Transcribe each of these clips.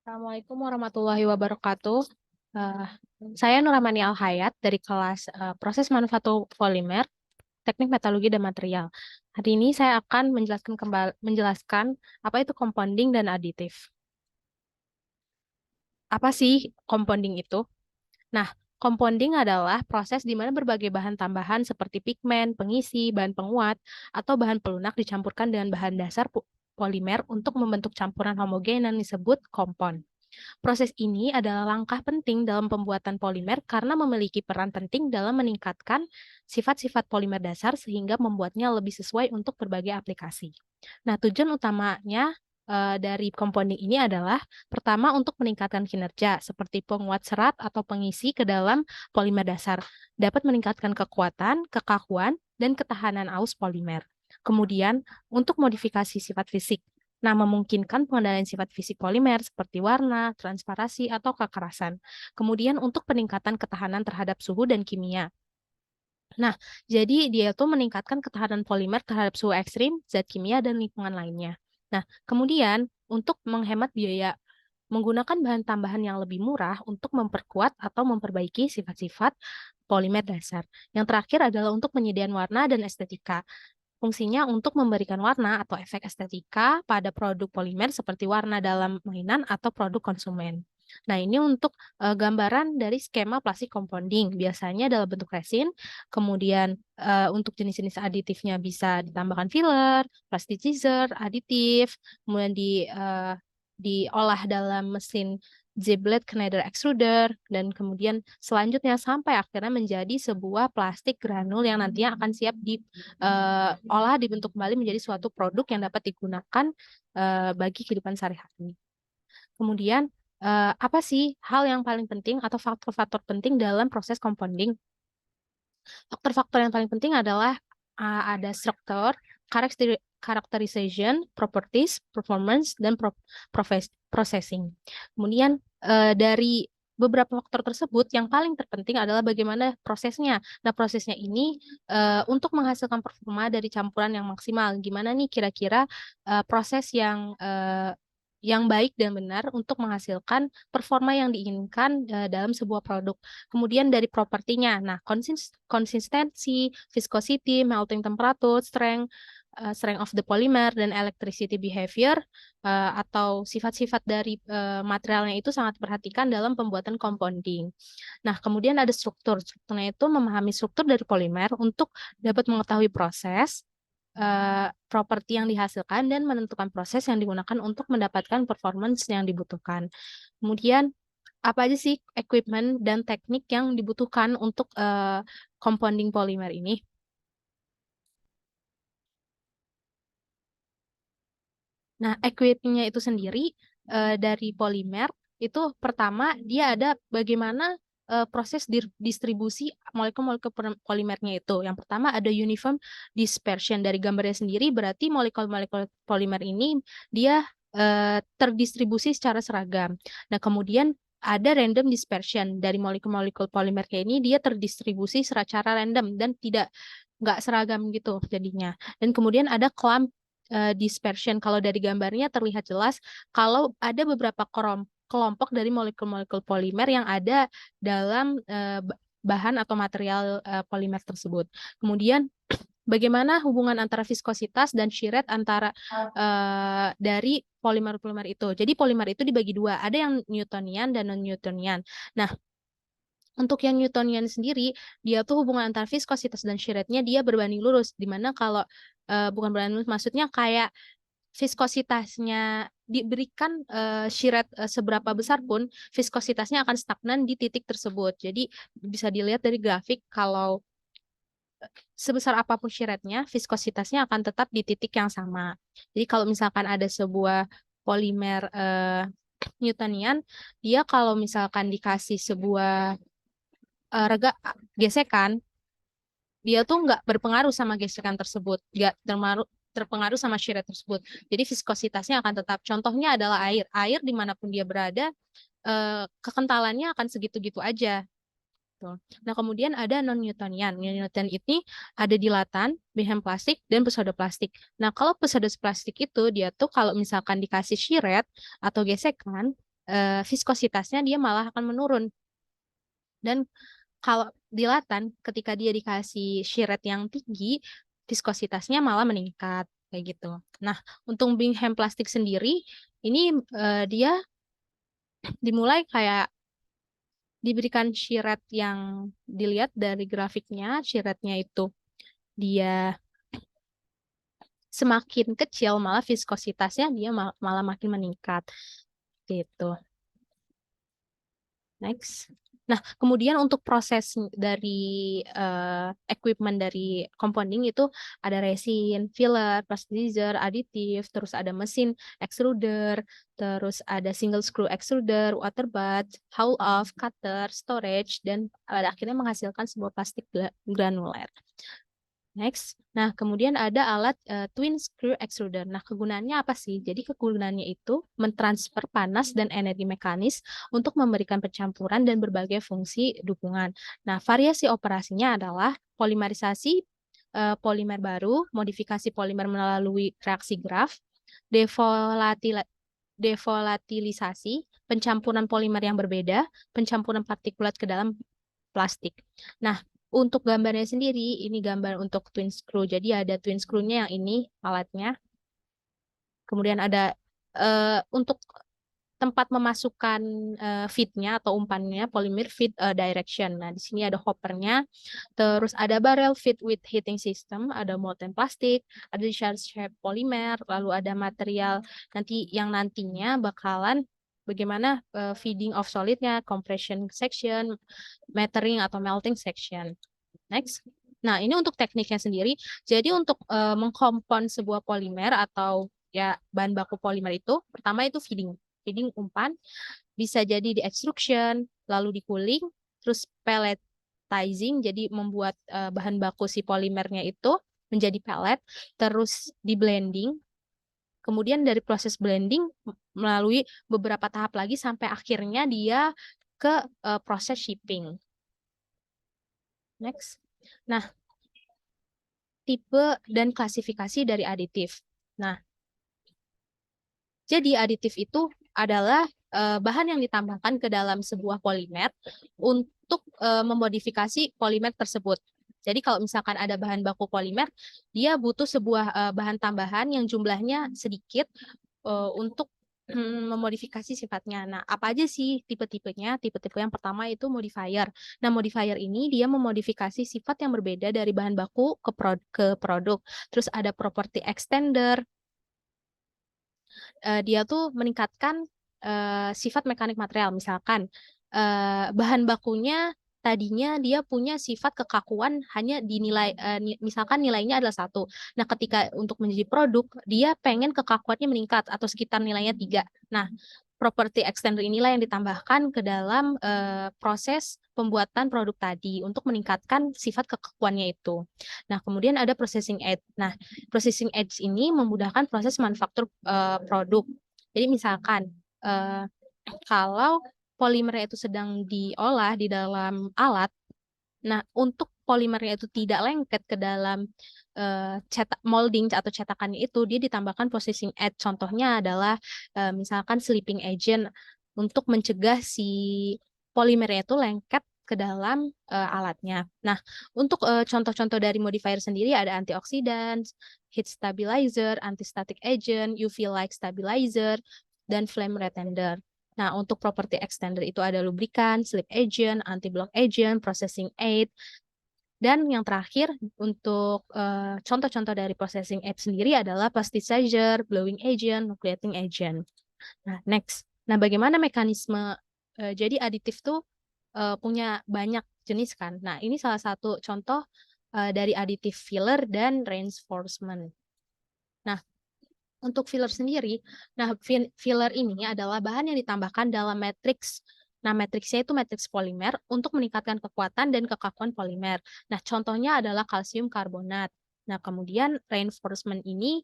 Assalamualaikum warahmatullahi wabarakatuh. Eh, saya Nuramani Alhayat dari kelas Proses Manufaktur Polimer, Teknik Metalurgi dan Material. Hari ini saya akan menjelaskan apa itu compounding dan aditif. Apa sih compounding itu? Nah, compounding adalah proses di mana berbagai bahan tambahan seperti pigmen, pengisi, bahan penguat, atau bahan pelunak dicampurkan dengan bahan dasar polimer untuk membentuk campuran homogen yang disebut kompon. Proses ini adalah langkah penting dalam pembuatan polimer karena memiliki peran penting dalam meningkatkan sifat-sifat polimer dasar sehingga membuatnya lebih sesuai untuk berbagai aplikasi. Nah, tujuan utamanya dari compounding ini adalah pertama untuk meningkatkan kinerja seperti penguat serat atau pengisi ke dalam polimer dasar, dapat meningkatkan kekuatan, kekakuan, dan ketahanan aus polimer. Kemudian, untuk modifikasi sifat fisik. Nah, memungkinkan pengendalian sifat fisik polimer seperti warna, transparasi, atau kekerasan. Kemudian untuk peningkatan ketahanan terhadap suhu dan kimia. Nah, jadi dia tuh meningkatkan ketahanan polimer terhadap suhu ekstrim, zat kimia, dan lingkungan lainnya. Nah, kemudian untuk menghemat biaya, menggunakan bahan tambahan yang lebih murah untuk memperkuat atau memperbaiki sifat-sifat polimer dasar. Yang terakhir adalah untuk penyediaan warna dan estetika. Fungsinya untuk memberikan warna atau efek estetika pada produk polimer seperti warna dalam mainan atau produk konsumen. Nah, ini untuk gambaran dari skema plastik compounding. Biasanya dalam bentuk resin, kemudian untuk jenis-jenis aditifnya bisa ditambahkan filler, plasticizer, aditif, kemudian diolah dalam mesin Ziblet Schneider extruder, dan kemudian selanjutnya sampai akhirnya menjadi sebuah plastik granul yang nantinya akan siap diolah dibentuk kembali menjadi suatu produk yang dapat digunakan bagi kehidupan sehari-hari. Kemudian apa sih hal yang paling penting atau faktor-faktor penting dalam proses compounding? Faktor-faktor yang paling penting adalah ada struktur, characterization, properties, performance, dan processing. Kemudian dari beberapa faktor tersebut yang paling terpenting adalah bagaimana prosesnya. Nah, prosesnya ini untuk menghasilkan performa dari campuran yang maksimal. Gimana nih kira-kira proses yang baik dan benar untuk menghasilkan performa yang diinginkan dalam sebuah produk. Kemudian dari propertinya, nah konsistensi, viscosity, melting temperature, strength of the polymer, dan electricity behavior atau sifat-sifat dari materialnya itu sangat diperhatikan dalam pembuatan compounding. Nah, kemudian ada struktur. Strukturnya itu memahami struktur dari polimer untuk dapat mengetahui proses, properti yang dihasilkan, dan menentukan proses yang digunakan untuk mendapatkan performance yang dibutuhkan. Kemudian apa aja sih equipment dan teknik yang dibutuhkan untuk compounding polimer ini? Nah, equipmentnya itu sendiri dari polimer itu pertama dia ada bagaimana proses distribusi molekul-molekul polimernya itu. Yang pertama ada uniform dispersion. Dari gambarnya sendiri berarti molekul-molekul polimer ini dia terdistribusi secara seragam. Nah, kemudian ada random dispersion. Dari molekul-molekul polimernya ini dia terdistribusi secara random dan nggak seragam gitu jadinya. Dan kemudian ada clump dispersion. Kalau dari gambarnya terlihat jelas kalau ada beberapa kelompok dari molekul-molekul polimer yang ada dalam bahan atau material polimer tersebut. Kemudian bagaimana hubungan antara viskositas dan shear rate antara dari polimer-polimer itu. Jadi polimer itu dibagi dua, ada yang Newtonian dan non-Newtonian. Nah, untuk yang Newtonian sendiri, dia tuh hubungan antara viskositas dan shear rate-nya dia berbanding lurus. Dimana kalau bukan berbanding lurus, maksudnya kayak viskositasnya diberikan shear rate seberapa besar pun, viskositasnya akan stagnan di titik tersebut. Jadi bisa dilihat dari grafik kalau sebesar apapun shear rate-nya, viskositasnya akan tetap di titik yang sama. Jadi kalau misalkan ada sebuah polimer Newtonian, dia kalau misalkan dikasih sebuah gesekan, dia tuh nggak berpengaruh sama gesekan tersebut, nggak terpengaruh sama shear rate tersebut. Jadi viskositasnya akan tetap. Contohnya adalah air. Air dimanapun dia berada, kekentalannya akan segitu-gitu aja. Tuh. Nah, kemudian ada non-Newtonian. Non-Newtonian ini ada dilatan, bahan plastik, dan pseudoplastik. Nah, kalau pseudoplastik itu, dia tuh kalau misalkan dikasih shear rate atau gesekan, viskositasnya dia malah akan menurun. Dan kalau dilatan, ketika dia dikasih shear rate yang tinggi, viskositasnya malah meningkat kayak gitu. Nah, untuk Bingham plastik sendiri, ini dia dimulai kayak diberikan shear rate yang dilihat dari grafiknya, shear rate-nya itu dia semakin kecil, malah viskositasnya dia malah makin meningkat gitu. Next. Nah, kemudian untuk proses dari equipment dari compounding itu ada resin, filler, pasteurizer, aditif, terus ada mesin extruder, terus ada single screw extruder, water bath, haul off, cutter, storage, dan pada akhirnya menghasilkan sebuah plastik granuler. Next, nah kemudian ada alat twin screw extruder. Nah kegunaannya apa sih? Jadi kegunaannya itu mentransfer panas dan energi mekanis untuk memberikan pencampuran dan berbagai fungsi dukungan. Nah variasi operasinya adalah polimerisasi polimer baru, modifikasi polimer melalui reaksi Graf, devolatilisasi, pencampuran polimer yang berbeda, pencampuran partikulat ke dalam plastik. Nah, untuk gambarnya sendiri, ini gambar untuk twin screw. Jadi ada twin screw-nya yang ini alatnya. Kemudian ada untuk tempat memasukkan feed-nya atau umpannya, polymer feed direction. Nah, di sini ada hoppernya. Terus ada barrel feed with heating system, ada molten plastic, ada discharge shape polymer, lalu ada material yang nantinya bakalan bagaimana feeding of solidnya, compression section, metering atau melting section. Next. Nah, ini untuk tekniknya sendiri. Jadi untuk mengkompon sebuah polimer atau ya bahan baku polimer itu, pertama itu feeding. Feeding umpan bisa jadi di extrusion, lalu di cooling, terus pelletizing, jadi membuat bahan baku si polimernya itu menjadi pellet, terus di blending. Kemudian dari proses blending melalui beberapa tahap lagi sampai akhirnya dia ke proses shipping. Next. Nah, tipe dan klasifikasi dari aditif. Nah, jadi aditif itu adalah bahan yang ditambahkan ke dalam sebuah polimer untuk memodifikasi polimer tersebut. Jadi kalau misalkan ada bahan baku polimer, dia butuh sebuah bahan tambahan yang jumlahnya sedikit untuk memodifikasi sifatnya. Nah, apa aja sih tipe-tipenya? Tipe-tipe yang pertama itu modifier. Nah, modifier ini dia memodifikasi sifat yang berbeda dari bahan baku ke produk. Terus ada property extender. Dia tuh meningkatkan sifat mekanik material. Misalkan bahan bakunya tadinya dia punya sifat kekakuan hanya dinilai misalkan nilainya adalah 1. Nah, ketika untuk menjadi produk, dia pengen kekakuannya meningkat atau sekitar nilainya 3. Nah, property extender inilah yang ditambahkan ke dalam proses pembuatan produk tadi untuk meningkatkan sifat kekakuannya itu. Nah, kemudian ada processing edge. Nah, processing edge ini memudahkan proses manufaktur produk. Jadi misalkan kalau polimernya itu sedang diolah di dalam alat, nah untuk polimernya itu tidak lengket ke dalam molding atau cetakannya itu, dia ditambahkan processing edge. Contohnya adalah misalkan slipping agent untuk mencegah si polimernya itu lengket ke dalam alatnya. Nah, untuk contoh-contoh dari modifier sendiri ada antioksidan, heat stabilizer, anti-static agent, UV-like stabilizer, dan flame retardant. Nah, untuk property extender itu ada lubrikan, slip agent, anti-block agent, processing aid, dan yang terakhir untuk contoh-contoh dari processing aid sendiri adalah plasticizer, blowing agent, nucleating agent. Nah, next. Nah, bagaimana mekanisme jadi aditif tuh punya banyak jenis kan. Nah, ini salah satu contoh dari aditif filler dan reinforcement. Nah, untuk filler sendiri, nah filler ini adalah bahan yang ditambahkan dalam matriks. Nah, matriksnya itu matriks polimer untuk meningkatkan kekuatan dan kekakuan polimer. Nah, contohnya adalah kalsium karbonat. Nah, kemudian reinforcement ini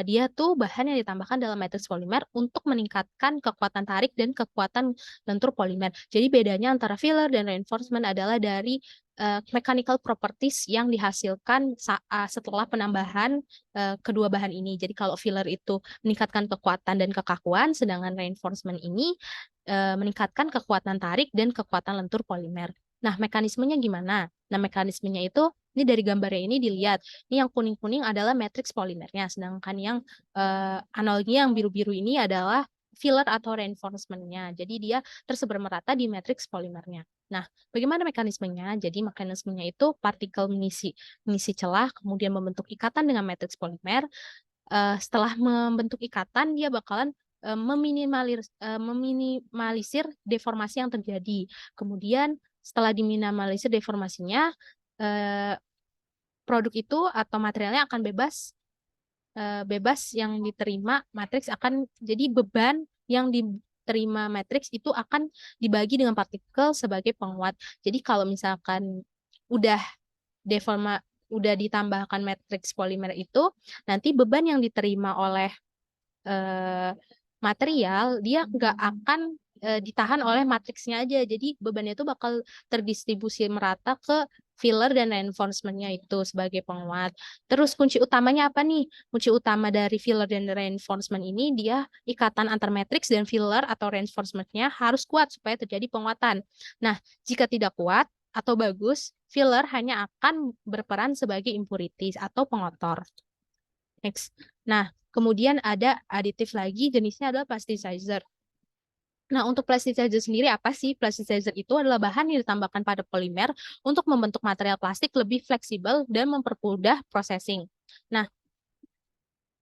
dia tuh bahan yang ditambahkan dalam matriks polimer untuk meningkatkan kekuatan tarik dan kekuatan lentur polimer. Jadi bedanya antara filler dan reinforcement adalah dari mechanical properties yang dihasilkan setelah penambahan kedua bahan ini. Jadi kalau filler itu meningkatkan kekuatan dan kekakuan, sedangkan reinforcement ini meningkatkan kekuatan tarik dan kekuatan lentur polimer. Nah, mekanismenya gimana? Nah, mekanismenya itu, ini dari gambarnya ini dilihat, ini yang kuning-kuning adalah matriks polimernya, sedangkan yang analogi yang biru-biru ini adalah filler atau reinforcement-nya. Jadi dia tersebar merata di matriks polimernya. Nah, bagaimana mekanismenya? Jadi mekanismenya itu partikel mengisi celah, kemudian membentuk ikatan dengan matriks polimer. Setelah membentuk ikatan, dia bakalan meminimalisir deformasi yang terjadi. Kemudian setelah diminimalisir deformasinya, produk itu atau materialnya akan bebas yang diterima matriks akan jadi beban yang diterima matriks itu akan dibagi dengan partikel sebagai penguat. Jadi kalau misalkan udah udah ditambahkan matriks polimer itu, nanti beban yang diterima oleh material dia nggak akan ditahan oleh matriksnya aja. Jadi bebannya itu bakal terdistribusi merata ke filler dan reinforcement-nya itu sebagai penguat. Terus kunci utamanya apa nih? Kunci utama dari filler dan reinforcement ini dia ikatan antar matriks dan filler atau reinforcement-nya harus kuat supaya terjadi penguatan. Nah, jika tidak kuat atau bagus, filler hanya akan berperan sebagai impurities atau pengotor. Next. Nah, kemudian ada aditif lagi, jenisnya adalah plasticizer. Nah, untuk plasticizer sendiri apa sih? Plasticizer itu adalah bahan yang ditambahkan pada polimer untuk membentuk material plastik lebih fleksibel dan mempermudah processing. Nah,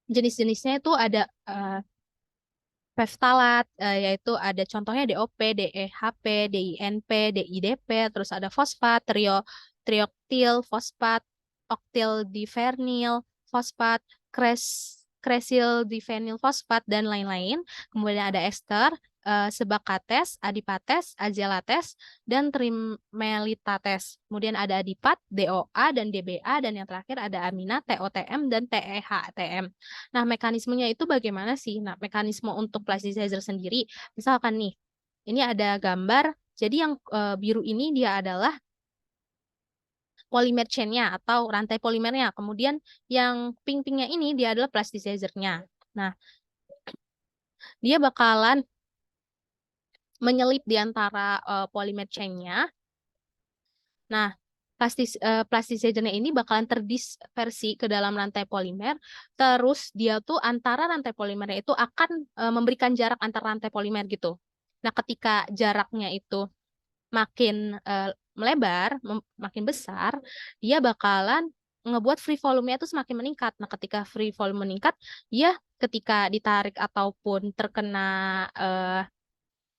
jenis-jenisnya itu ada phthalates, yaitu ada contohnya DOP, DEHP, DINP, DIDP, terus ada fosfat, trioktil, fosfat, oktil difenil, fosfat, kresil difenil fosfat, dan lain-lain. Kemudian ada ester, sebakates, adipates, azelates, dan trimelitates. Kemudian ada adipat, DOA, dan DBA, dan yang terakhir ada amina, TOTM, dan TEHTM. Nah, mekanismenya itu bagaimana sih? Nah, mekanisme untuk plasticizer sendiri, misalkan nih, ini ada gambar, jadi yang biru ini dia adalah polimer chain-nya atau rantai polimernya. Kemudian yang pink-pinknya ini dia adalah plasticizer-nya. Nah, dia bakalan menyelip di antara polimer chain-nya. Nah, plasticizer-nya ini bakalan terdispersi ke dalam rantai polimer. Terus dia tuh antara rantai polimernya itu akan memberikan jarak antar rantai polimer gitu. Nah, ketika jaraknya itu makin melebar, makin besar, dia bakalan ngebuat free volume-nya itu semakin meningkat. Nah, ketika free volume meningkat, dia ketika ditarik ataupun terkena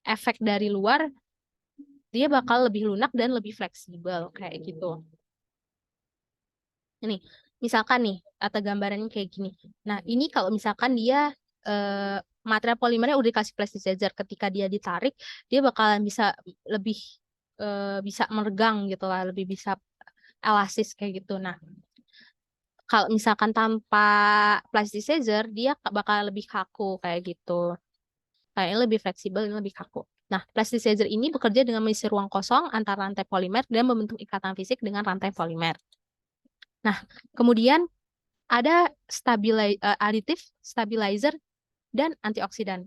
efek dari luar, dia bakal lebih lunak dan lebih fleksibel kayak gitu. Ini, misalkan nih, atau gambarannya kayak gini. Nah, ini kalau misalkan dia material polimernya udah dikasih plasticizer, ketika dia ditarik, dia bakalan bisa lebih bisa meregang gitu lah, lebih bisa elastis kayak gitu. Nah, kalau misalkan tanpa plasticizer, dia bakal lebih kaku kayak gitu. Kayaknya lebih fleksibel dan lebih kaku. Nah, plasticizer ini bekerja dengan mengisi ruang kosong antara rantai polimer dan membentuk ikatan fisik dengan rantai polimer. Nah, kemudian ada aditif, stabilizer, dan antioksidan.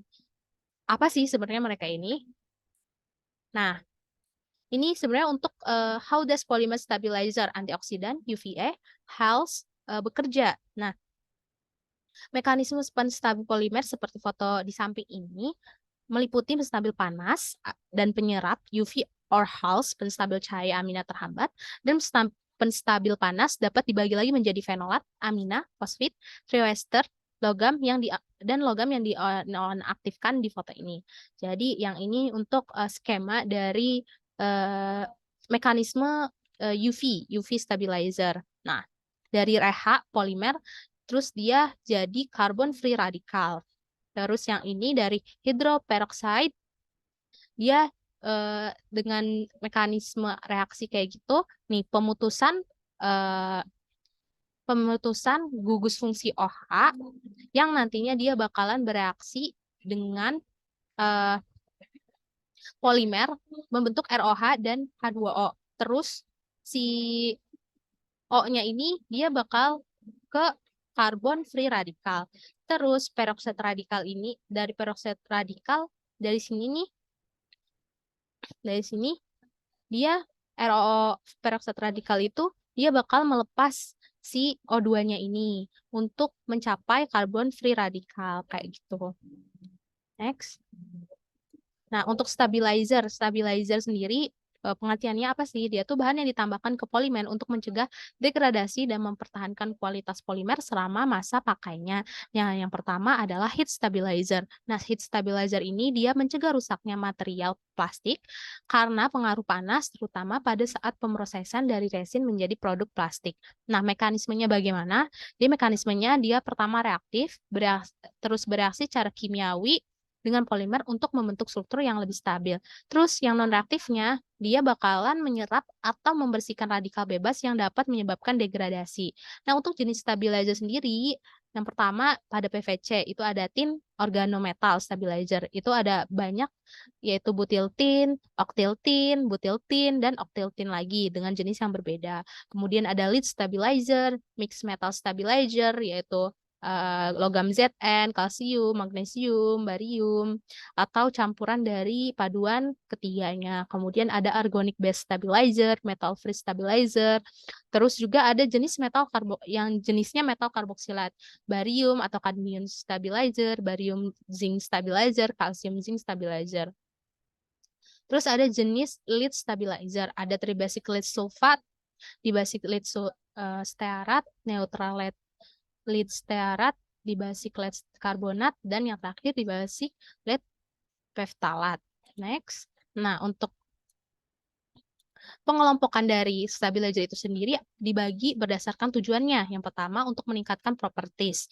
Apa sih sebenarnya mereka ini? Nah, ini sebenarnya untuk how does polymer stabilizer antioksidan UVA helps bekerja. Nah, mekanisme penstabil polimer seperti foto di samping ini meliputi penstabil panas dan penyerap UV or Hals, penstabil cahaya amina terhambat, dan penstabil panas dapat dibagi lagi menjadi fenolat, amina, fosfit, trioester, logam yang dinonaktifkan di foto ini. Jadi yang ini untuk skema dari mekanisme UV stabilizer. Nah, dari RH polimer, terus dia jadi carbon free radikal. Terus yang ini dari hidroperoxide, dia dengan mekanisme reaksi kayak gitu, nih pemutusan gugus fungsi OH yang nantinya dia bakalan bereaksi dengan polimer membentuk ROH dan H2O. Terus si O-nya ini dia bakal ke karbon free radikal. Terus peroksida radikal ini, dari peroksida radikal, dari sini nih, dari sini dia ROO peroksida radikal itu dia bakal melepas si O2-nya ini untuk mencapai karbon free radikal kayak gitu. Next. Nah, untuk stabilizer sendiri pengertiannya apa sih? Dia tuh bahan yang ditambahkan ke polimer untuk mencegah degradasi dan mempertahankan kualitas polimer selama masa pakainya. Yang pertama adalah heat stabilizer. Nah, heat stabilizer ini dia mencegah rusaknya material plastik karena pengaruh panas, terutama pada saat pemrosesan dari resin menjadi produk plastik. Nah, mekanismenya bagaimana? Mekanismenya dia pertama reaktif, terus bereaksi secara kimiawi dengan polimer untuk membentuk struktur yang lebih stabil. Terus yang non-reaktifnya, dia bakalan menyerap atau membersihkan radikal bebas yang dapat menyebabkan degradasi. Nah, untuk jenis stabilizer sendiri, yang pertama pada PVC itu ada tin organometal stabilizer. Itu ada banyak yaitu butyl tin, octyl tin, butyl tin, dan octyl tin lagi dengan jenis yang berbeda. Kemudian ada lead stabilizer, mixed metal stabilizer yaitu logam Zn, kalsium, magnesium, barium, atau campuran dari paduan ketiganya. Kemudian ada organic base stabilizer, metal free stabilizer. Terus juga ada jenis metal yang jenisnya metal karboksilat, barium atau cadmium stabilizer, barium zinc stabilizer, kalsium zinc stabilizer. Terus ada jenis lead stabilizer, ada tribasic lead sulfat, dibasic lead stearat, neutral lead stearat, dibasic lead karbonat, dan yang terakhir dibasic lead phtalat. Next. Nah, untuk pengelompokan dari stabilizer itu sendiri dibagi berdasarkan tujuannya. Yang pertama untuk meningkatkan properties.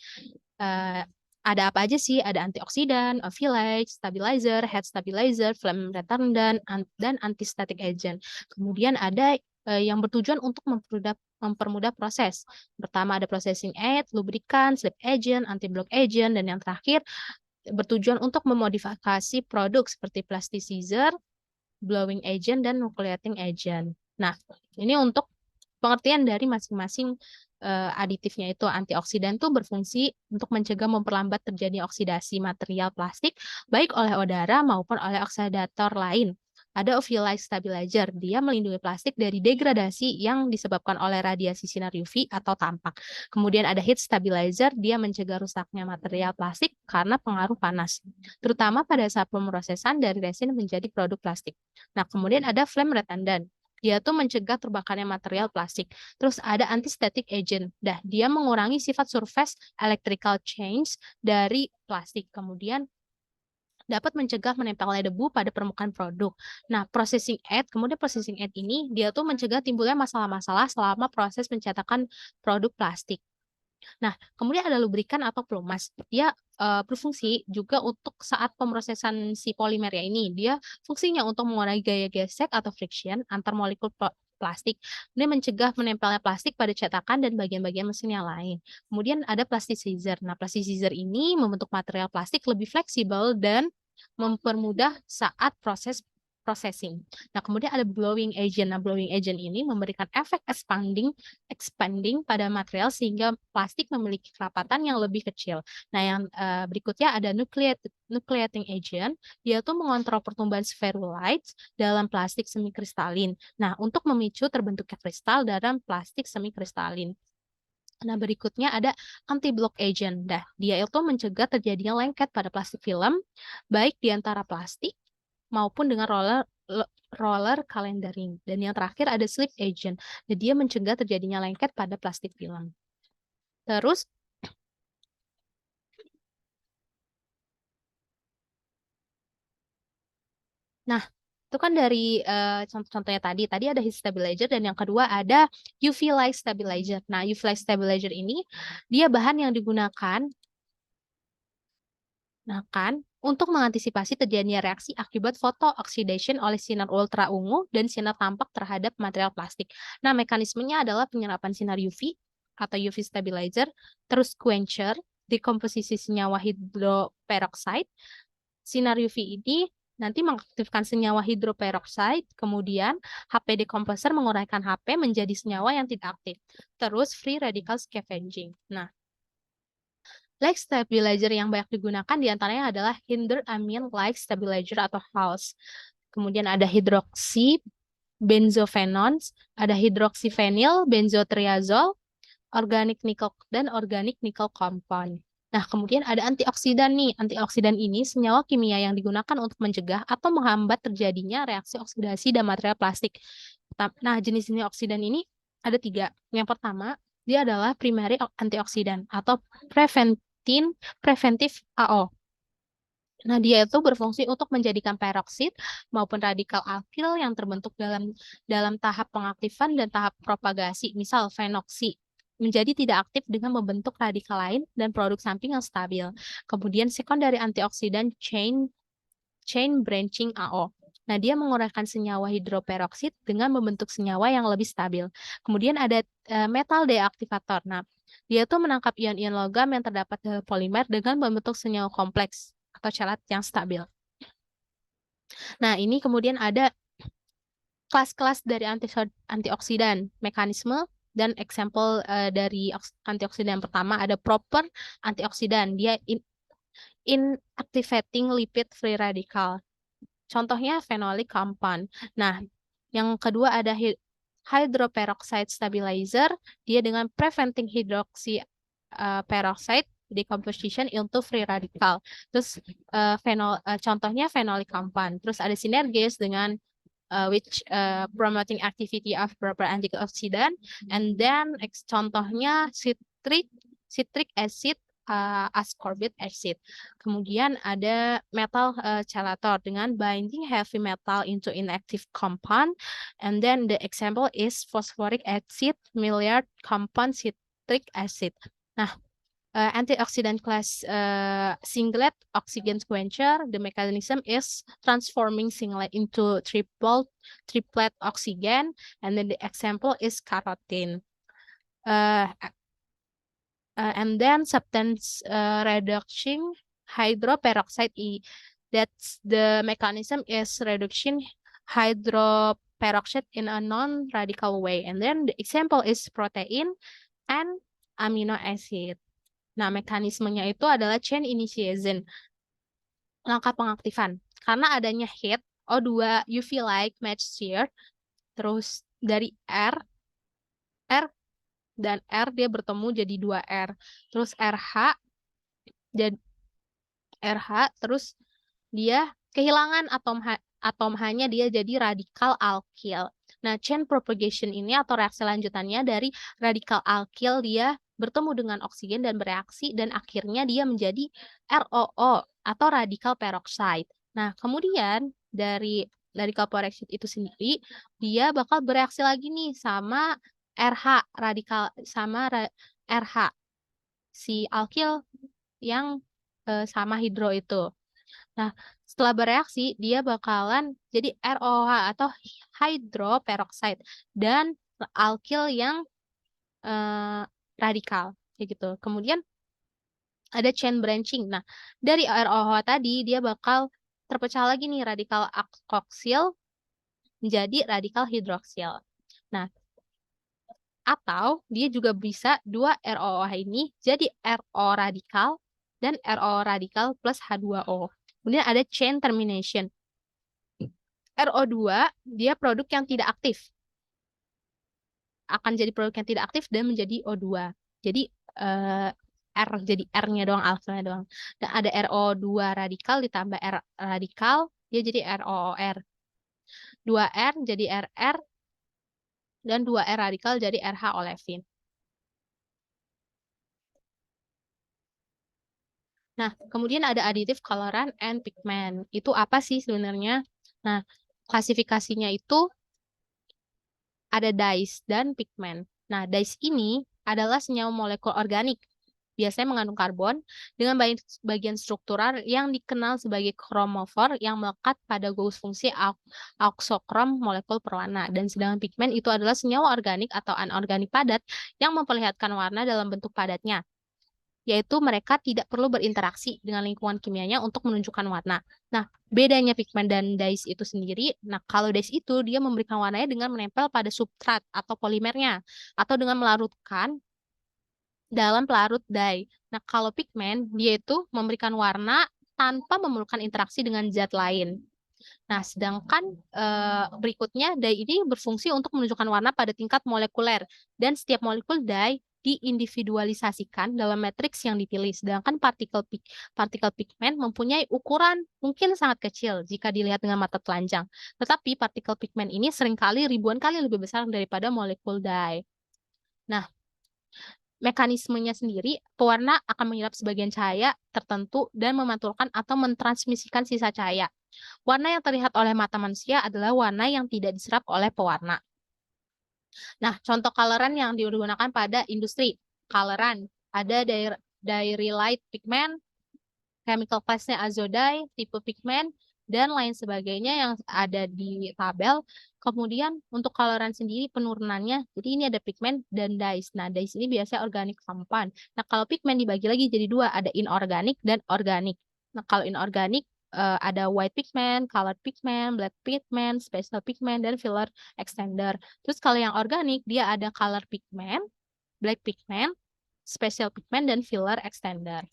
Ada apa aja sih? Ada antioksidan, oxalate, stabilizer, head stabilizer, flame retardant, dan anti-static agent. Kemudian ada yang bertujuan untuk mempermudah proses. Pertama ada processing aid, lubrikan, slip agent, anti-block agent, dan yang terakhir bertujuan untuk memodifikasi produk seperti plasticizer, blowing agent, dan nucleating agent. Nah, ini untuk pengertian dari masing-masing aditifnya itu. Antioksidan itu berfungsi untuk mencegah memperlambat terjadi oksidasi material plastik baik oleh udara maupun oleh oksidator lain. Ada oxalate stabilizer, dia melindungi plastik dari degradasi yang disebabkan oleh radiasi sinar UV atau tampak. Kemudian ada heat stabilizer, dia mencegah rusaknya material plastik karena pengaruh panas, terutama pada saat pemrosesan dari resin menjadi produk plastik. Nah, kemudian ada flame retardant. Dia tuh mencegah terbakarnya material plastik. Terus ada anti-static agent. Dia mengurangi sifat surface electrical change dari plastik. Kemudian dapat mencegah menempelnya debu pada permukaan produk. Nah, processing aid ini dia tuh mencegah timbulnya masalah-masalah selama proses pencetakan produk plastik. Nah, kemudian ada lubrikan atau pelumas. Dia berfungsi juga untuk saat pemrosesan si polimernya ini. Dia fungsinya untuk mengurangi gaya gesek atau friction antar molekul plastik. Ini mencegah menempelnya plastik pada cetakan dan bagian-bagian mesin yang lain. Kemudian ada plasticizer. Nah, plasticizer ini membentuk material plastik lebih fleksibel dan mempermudah saat processing. Nah, kemudian ada blowing agent. Nah, blowing agent ini memberikan efek expanding pada material sehingga plastik memiliki kerapatan yang lebih kecil. Nah, yang berikutnya ada nucleating agent. Dia tuh mengontrol pertumbuhan spherulites dalam plastik semikristalin. Nah, untuk memicu terbentuknya kristal dalam plastik semikristalin. Nah, berikutnya ada anti-block agent. Dia itu mencegah terjadinya lengket pada plastik film, baik di antara plastik maupun dengan roller calendering. Dan yang terakhir ada slip agent. Jadi dia mencegah terjadinya lengket pada plastik film. Terus, nah, itu kan dari contoh-contohnya tadi. Tadi ada heat stabilizer dan yang kedua ada UV light stabilizer. Nah, UV light stabilizer ini dia bahan yang digunakan untuk mengantisipasi terjadinya reaksi akibat photo-oxidation oleh sinar ultra ungu dan sinar tampak terhadap material plastik. Nah, mekanismenya adalah penyerapan sinar UV atau UV stabilizer, terus quencher, dekomposisi senyawa hidroperoksida. Sinar UV ini nanti mengaktifkan senyawa hidroperoksida, kemudian HP decomposer menguraikan HP menjadi senyawa yang tidak aktif. Terus free radical scavenging. Nah, like stabilizer yang banyak digunakan diantaranya adalah hyderamine like stabilizer atau HALS. Kemudian ada hidroksi benzofenols, ada hidroksifenil benzotriazol, organic nickel dan organic nickel compound. Nah, kemudian ada antioksidan nih. Antioksidan ini senyawa kimia yang digunakan untuk mencegah atau menghambat terjadinya reaksi oksidasi dan material plastik. Nah, jenis-jenis oksidan ini ada 3. Yang pertama, dia adalah primary antioksidan atau preventif AO. Nah, dia itu berfungsi untuk menjadikan peroksid maupun radikal alkil yang terbentuk dalam tahap pengaktifan dan tahap propagasi, misal fenoksi, menjadi tidak aktif dengan membentuk radikal lain dan produk samping yang stabil. Kemudian secondary antioksidan chain branching AO. Nah, dia menguraikan senyawa hidroperoksid dengan membentuk senyawa yang lebih stabil. Kemudian ada metal deaktivator. Nah, dia itu menangkap ion-ion logam yang terdapat dalam polimer dengan membentuk senyawa kompleks atau chelat yang stabil. Nah, ini kemudian ada kelas-kelas dari antioksidan, mekanisme dan example dari antioksidan yang pertama ada proper antioksidan. Dia inactivating lipid free radical. Contohnya phenolic compound. Nah, yang kedua ada hydroperoxide stabilizer. Dia dengan preventing hydroxy peroxide decomposition into free radical. Terus contohnya phenolic compound. Terus ada sinergis dengan which promoting activity of proper antioxidant. And then contohnya citric acid, ascorbic acid. Kemudian ada metal chelator dengan binding heavy metal into inactive compound. And then the example is phosphoric acid, Maillard compound, citric acid. Nah, antioxidant class singlet oxygen quencher, the mechanism is transforming singlet into triplet oxygen, and then the example is carotene. And then substance reduction hydroperoxide, that's the mechanism is reduction hydroperoxide in a non-radical way. And then the example is protein and amino acid. Nah, mekanismenya itu adalah chain initiation, langkah pengaktifan. Karena adanya heat, O2 UV light match shear, terus dari R dan R dia bertemu jadi 2R. Terus RH, terus dia kehilangan atom H-nya, dia jadi radikal alkil. Nah, chain propagation ini atau reaksi lanjutannya dari radikal alkil dia bertemu dengan oksigen dan bereaksi dan akhirnya dia menjadi ROO atau radikal peroxide. Nah, kemudian dari radikal peroxide itu sendiri dia bakal bereaksi lagi nih sama RH RH si alkil yang sama hidro itu. Nah, setelah bereaksi dia bakalan jadi ROH atau hydroperoxide dan alkil yang radikal kayak gitu. Kemudian ada chain branching. Nah, dari ROH tadi dia bakal terpecah lagi nih radikal alkoxil menjadi radikal hidroksil. Nah, atau dia juga bisa 2 ROH ini jadi RO radikal dan RO radikal plus H2O. Kemudian ada chain termination. RO2 dia produk yang tidak aktif. Akan jadi produk yang tidak aktif dan menjadi O2. Jadi R jadi R-nya doang, alkilnya doang. Dan ada RO2 radikal ditambah R radikal, dia jadi ROOR. 2R jadi RR dan 2R radikal jadi RH olefin. Nah, kemudian ada additive colorant and pigment. Itu apa sih sebenarnya? Nah, klasifikasinya itu ada dyes dan pigment. Nah, dyes ini adalah senyawa molekul organik, biasanya mengandung karbon, dengan bagian struktural yang dikenal sebagai kromofor yang melekat pada gugus fungsi auxokrom molekul perwarna. Dan sedangkan pigment itu adalah senyawa organik atau anorganik padat yang memperlihatkan warna dalam bentuk padatnya. yaitu mereka tidak perlu berinteraksi dengan lingkungan kimianya untuk menunjukkan warna. Nah, bedanya pigmen dan dyes itu sendiri, nah kalau dyes itu dia memberikan warnanya dengan menempel pada substrat atau polimernya, atau dengan melarutkan dalam pelarut dye. Nah, kalau pigmen, dia itu memberikan warna tanpa memerlukan interaksi dengan zat lain. Nah, sedangkan berikutnya dye ini berfungsi untuk menunjukkan warna pada tingkat molekuler dan setiap molekul dye diindividualisasikan dalam matriks yang dipilih. Sedangkan partikel pigmen mempunyai ukuran mungkin sangat kecil jika dilihat dengan mata telanjang. Tetapi partikel pigmen ini seringkali ribuan kali lebih besar daripada molekul dye. Nah, mekanismenya sendiri, pewarna akan menyerap sebagian cahaya tertentu dan memantulkan atau mentransmisikan sisa cahaya. Warna yang terlihat oleh mata manusia adalah warna yang tidak diserap oleh pewarna. Nah, contoh coloran yang digunakan pada industri. Coloran, ada dairy light pigment, chemical class-nya azodye, tipe pigmen, dan lain sebagainya yang ada di tabel. Kemudian untuk coloran sendiri penurunannya, jadi ini ada pigmen dan dyes. Nah, dyes ini biasanya organic compound. Nah, kalau pigmen dibagi lagi jadi dua, ada inorganic dan organic. Nah, kalau inorganic ada white pigment, colored pigment, black pigment, special pigment, dan filler extender. Terus kalau yang organik, dia ada color pigment, black pigment, special pigment, dan filler extender.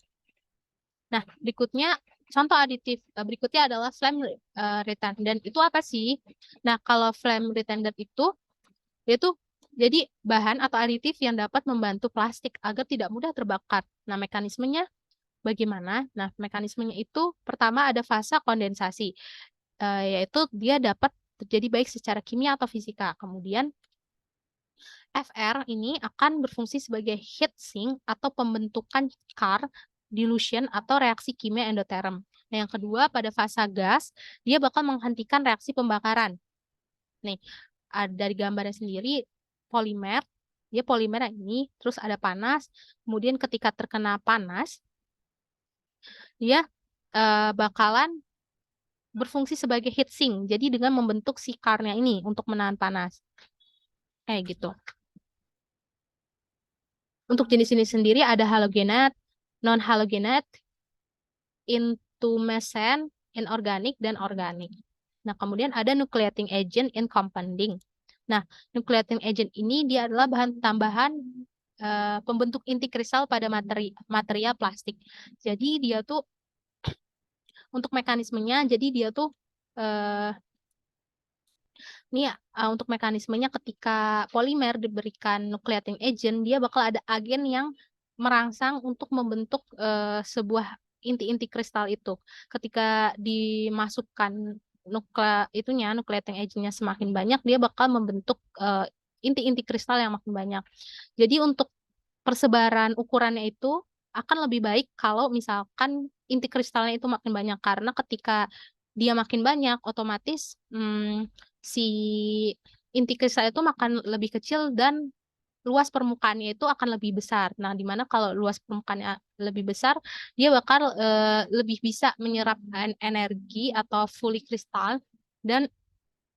Nah, berikutnya contoh aditif berikutnya adalah flame retardant. Itu apa sih? Nah, kalau flame retardant itu jadi bahan atau aditif yang dapat membantu plastik agar tidak mudah terbakar. Nah, mekanismenya bagaimana? Nah, mekanismenya itu pertama ada fase kondensasi, yaitu dia dapat terjadi baik secara kimia atau fisika. Kemudian FR ini akan berfungsi sebagai heat sink atau pembentukan char, dilution atau reaksi kimia endoterm. Nah, yang kedua pada fase gas, dia bakal menghentikan reaksi pembakaran. Nih, dari gambarnya sendiri polimer, dia polimer ini terus ada panas, kemudian ketika terkena panas, dia bakalan berfungsi sebagai heat sink. Jadi dengan membentuk si carnya ini untuk menahan panas. Kayak gitu. Untuk jenis-jenis sendiri ada halogenat, non-halogenat, intumescent, inorganic, dan organik. Nah, kemudian ada nucleating agent in compounding. Nah, nucleating agent ini dia adalah bahan tambahan pembentuk inti kristal pada material plastik. Jadi dia tuh untuk mekanismenya, jadi dia tuh ini untuk mekanismenya ketika polimer diberikan nucleating agent, dia bakal ada agen yang merangsang untuk membentuk sebuah inti-inti kristal itu. Ketika dimasukkan nucleating agentnya semakin banyak, dia bakal membentuk inti-inti kristal yang makin banyak. Jadi untuk persebaran ukurannya itu akan lebih baik kalau misalkan inti kristalnya itu makin banyak, karena ketika dia makin banyak, otomatis si inti kristal itu makan lebih kecil dan luas permukaannya itu akan lebih besar. Nah, dimana kalau luas permukaannya lebih besar, dia bakal lebih bisa menyerap energi atau fully kristal, dan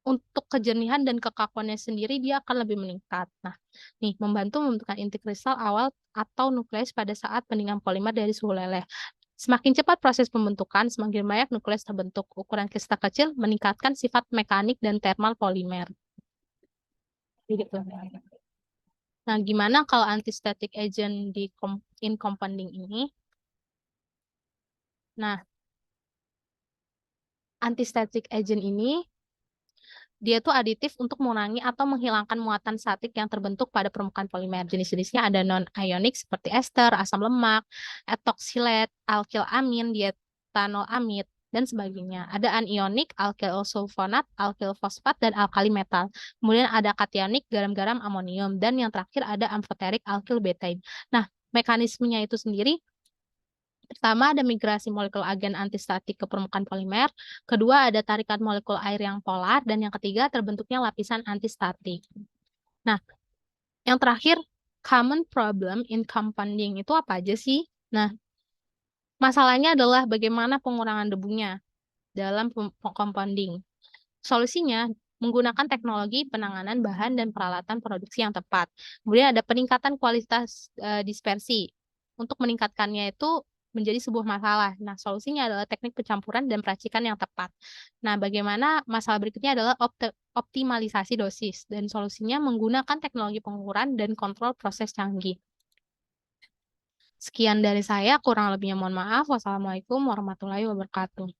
untuk kejernihan dan kekakuannya sendiri dia akan lebih meningkat. Nah, nih membantu membentukkan inti kristal awal atau nukleus pada saat pendinginan polimer dari suhu leleh. Semakin cepat proses pembentukan, semakin banyak nukleus terbentuk. Ukuran kristal kecil meningkatkan sifat mekanik dan termal polimer. Gitu. Nah, gimana kalau antistatic agent in compounding ini? Nah, antistatic agent ini dia tuh aditif untuk mengurangi atau menghilangkan muatan statik yang terbentuk pada permukaan polimer. Jenis-jenisnya ada non-ionik seperti ester, asam lemak, etoksilat, alkyl amin, dietanolamid, dan sebagainya. Ada anionik, alkyl sulfonat, alkyl fosfat, dan alkali metal. Kemudian ada kationik, garam-garam amonium. Dan yang terakhir ada amfoterik, alkyl betaine. Nah, mekanismenya itu sendiri, pertama ada migrasi molekul agen antistatik ke permukaan polimer, kedua ada tarikan molekul air yang polar, dan yang ketiga terbentuknya lapisan antistatik. Nah, yang terakhir, common problem in compounding itu apa aja sih? Nah, masalahnya adalah bagaimana pengurangan debunya dalam compounding. Solusinya menggunakan teknologi penanganan bahan dan peralatan produksi yang tepat. Kemudian ada peningkatan kualitas dispersi. untuk meningkatkannya itu menjadi sebuah masalah. Nah, solusinya adalah teknik pencampuran dan peracikan yang tepat. Nah, bagaimana masalah berikutnya adalah optimalisasi dosis dan solusinya menggunakan teknologi pengukuran dan kontrol proses canggih. Sekian dari saya, kurang lebihnya mohon maaf. Wassalamualaikum warahmatullahi wabarakatuh.